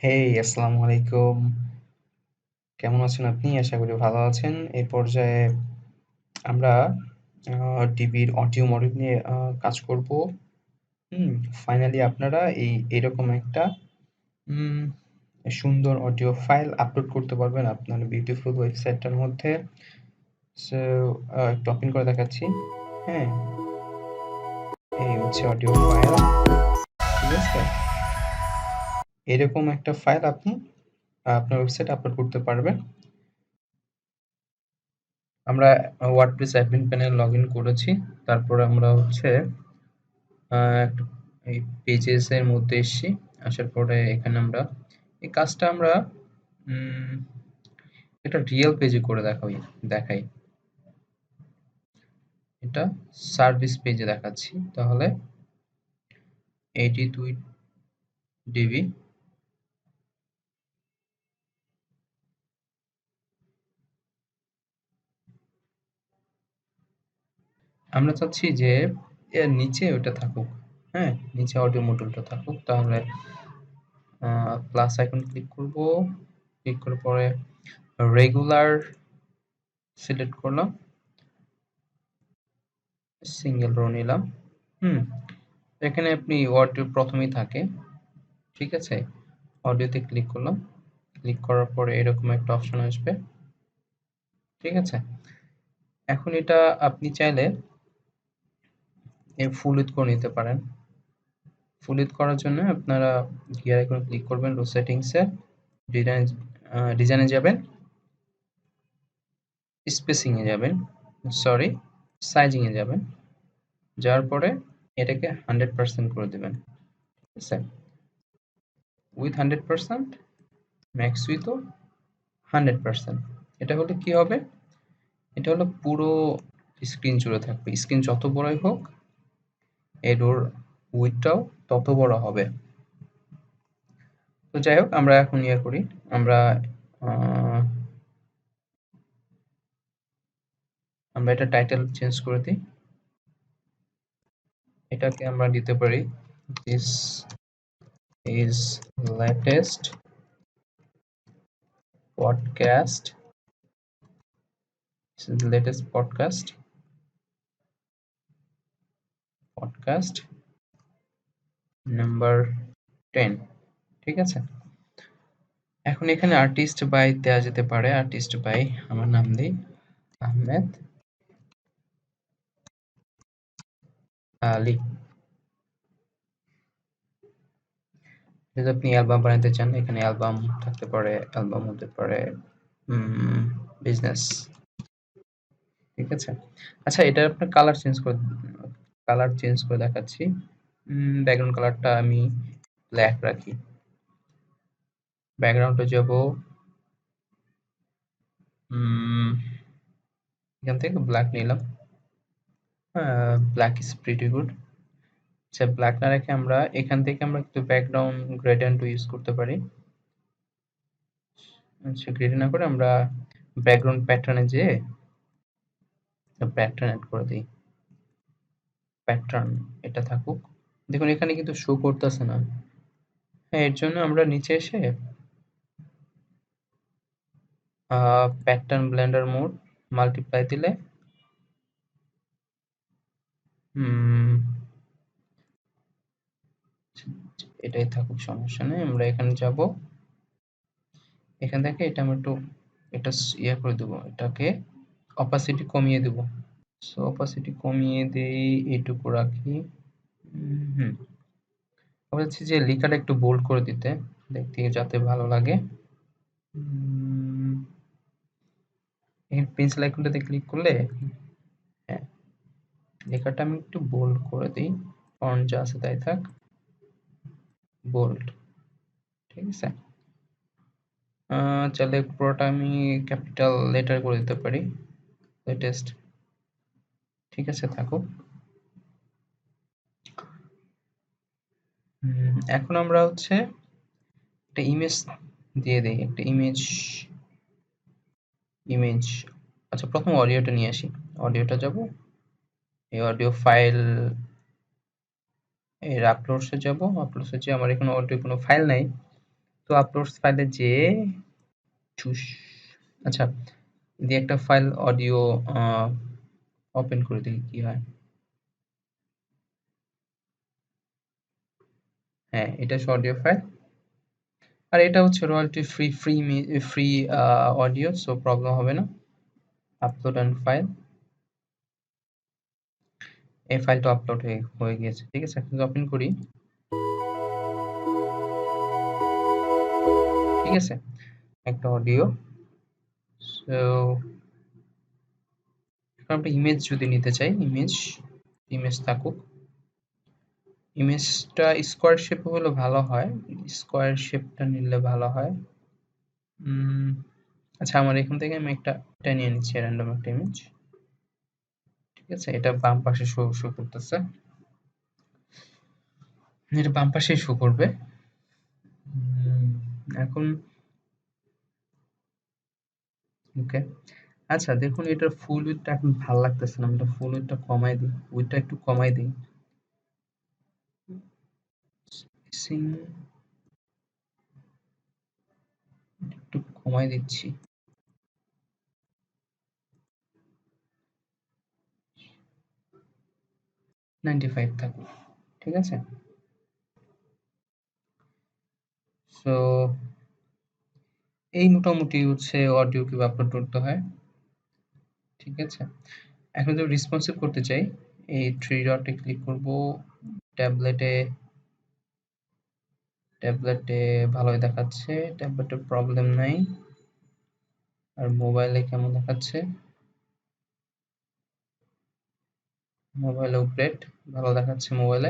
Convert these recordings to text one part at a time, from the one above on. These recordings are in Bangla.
হেই, আসসালামু আলাইকুম। কেমন আছেন আপনি? আশা করি ভালো আছেন। এই পর্যায়ে আমরা ডিবির অডিও মডিউল নিয়ে কাজ করব। হুম? ফাইনালি আপনারা এরকম একটা উম সুন্দর অডিও ফাইল আপলোড করতে পারবেন আপনার বিউটিফুল ওয়েবসাইটটার মধ্যে। সো একটু ওপেন করে দেখাচ্ছি। হ্যাঁ? এই হচ্ছে অডিও ফাইল। ঠিক আছে? এরকম একটা ফাইল আপনি আপনার ওয়েবসাইটে আপলোড করতে পারবেন। আমরা ওয়ার্ডপ্রেস অ্যাডমিন প্যানেল লগইন করেছি। তারপরে আমরা হচ্ছে একটা এই পেজেস এর মধ্যে এসেছি। আসার পরে এখানে আমরা এই কাজটা আমরা উম একটা রিয়েল পেজে করে দেখাই। এটা সার্ভিস পেজে দেখাচ্ছি। তাহলে 82 ডিবি আমরা চাচ্ছি যে এর নিচে ওটা থাকুক। হ্যাঁ? নিচে অডিও মডিউলটা থাকুক। তাহলে প্লাস আইকন ক্লিক করব। ক্লিক করার পরে রেগুলার সিলেক্ট করলাম। সিঙ্গেল রো নিলাম। হুম? এখানে আপনি অডিও প্রথমেই থাকে। ঠিক আছে? অডিওতে ক্লিক করলাম। ক্লিক করার পরে এরকম একটা অপশন আসবে। ঠিক আছে? এখন এটা আপনি চাইলে ফুল উইডথ করে নিতে পারেন। ফুল উইডথ করার জন্য আপনারা গিয়ার আইকনে ক্লিক করবেন, রো সেটিংসে, ডিজাইনে যাবেন, স্পেসিং এ যাবেন, সরি সাইজিং এ যাবেন। যাওয়ার পরে এটাকে 100% করে দিবেন। ঠিক আছে? উইথ 100%, ম্যাক্স উইথও 100%। এটা হলে কি হবে? এটা হলো পুরো স্ক্রিন জুড়ে থাকবে। স্ক্রিন যত বড়ই হোক এর ওর উইডথটাও তত বড় হবে। তো যাই হোক আমরা এখন ইয়ে করি। আমরা আহ, আমরা এটা টাইটেল চেঞ্জ করে দিই। এটাকে আমরা দিতে পারি this is latest podcast, latest podcast number 10। ঠিক আছে? এখন এখানে আর্টিস্ট বাই দেওয়া যেতে পারে। আর্টিস্ট বাই আমার নাম দিই আহমেদ আলী। যদি আপনি অ্যালবাম বানাতে চান এখানে অ্যালবাম থাকতে পারে, অ্যালবাম হতে পারে বিজনেস। ঠিক আছে? আচ্ছা, এটা আপনার কালার চেঞ্জ করে দেখাচ্ছি। ব্যাকগ্রাউন্ড কালারটা আমি ব্ল্যাক রাখি। ব্যাকগ্রাউন্ডে যাব, এখান থেকে ব্ল্যাক নিলাম। Black is pretty good. আচ্ছা, ব্ল্যাক না রেখে আমরা এখান থেকে আমরা একটু ব্যাকগ্রাউন্ড গ্রেডিয়েন্ট ইউজ করতে পারি। আচ্ছা, গ্রেডিয়েন্ট না করে আমরা ব্যাকগ্রাউন্ড প্যাটার্নে যেয়ে প্যাটার্ন অ্যাড করে দিই। প্যাটার্ন এটা থাকুক। দেখুন এখানে কিন্তু শো করতেছে না। হ্যাঁ, এর জন্য আমরা নিচে এসে প্যাটার্ন ব্লেন্ডার মোড মাল্টিপ্লাই দিলে এটাই থাকুক, সমস্যা নেই। আমরা এখানে যাব, এখান থেকে এটা আমরা একটু এটা ইয়ে করে দেবো, এটাকে অপাসিটি কমিয়ে দেবো। সো অপাসিটি কমিয়ে দেই, এইটুকু রাখি। হুম, আমি চাচ্ছি যে লেখাটা একটু বোল্ড করে দিতে, দেখতে যাতে ভালো লাগে। এখানে পেন্সিল আইকনটাতে ক্লিক করলে হ্যাঁ, লেখাটা আমি একটু বোল্ড করে দিই। ফন্ট যা আছে তাই থাক, বোল্ড। ঠিক আছে? চাইলে পুরোটা আমি ক্যাপিটাল লেটার করে দিতে পারি, লেটেস্ট। ঠিক আছে, থাকুক। এখন আমরা হচ্ছে একটা ইমেজ দিয়ে দিই, একটা ইমেজ। আচ্ছা, প্রথম অডিওটা নিয়ে আসি। অডিওটা যাব, এই অডিও ফাইল এর আপলোডসে যাব। আপলোডসে যে আমার এখানে অডিও কোনো ফাইল নাই, তো আপলোডস ফাইলে যেয়ে চুস আচ্ছা দিয়ে একটা ফাইল অডিও ওপেন করে দেখি কি হয়। হ্যাঁ, এটা হচ্ছে অডিও ফাইল। আর এটা হচ্ছে royalty free audio, so problem হবে না। আপলোড অ্যান্ড ফাইল, এই ফাইলটা আপলোড হয়ে গিয়েছে। ঠিক আছে, এখন ওপেন করি। ঠিক আছে, একটা অডিও। সো আমরা ইমেজ যদি নিতে চাই, ইমেজ থাকুক। ইমেজটা স্কোয়ার শেপ হলে ভালো হয়, স্কোয়ার শেপটা নিলে ভালো হয়। আচ্ছা, আমার এখান থেকে আমি এটা নিয়ে নিচ্ছি, র্যান্ডম একটা ইমেজ। ঠিক আছে, এটা বাম পাশে শো করতেছে, এটা বাম পাশেই শো করবে। এখন ওকে, আচ্ছা দেখুন এটার ফুল উইডথটা এখন ভালো লাগতেছে না, আমরা ফুল উইডথটা কমাই দিই, উইডথটা একটু কমাই দিই। স্পেসিং একটু কমাই দিচ্ছি, 95 থাকুক। ঠিক আছে, সো এই মোটামুটি হচ্ছে অডিও কিভাবে আপলোড করতে হয়। ঠিক আছে, এখন যদি রেসপন্সিভ করতে চাই, এই থ্রি ডটে ক্লিক করব, ট্যাবলেটে ট্যাবলেটে ভালোই দেখাচ্ছে, ট্যাবলেটে প্রবলেম নাই। আর মোবাইলে কেমন দেখাচ্ছে? মোবাইলেও গ্রেট, ভালো দেখাচ্ছে মোবাইলে।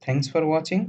Thanks for watching.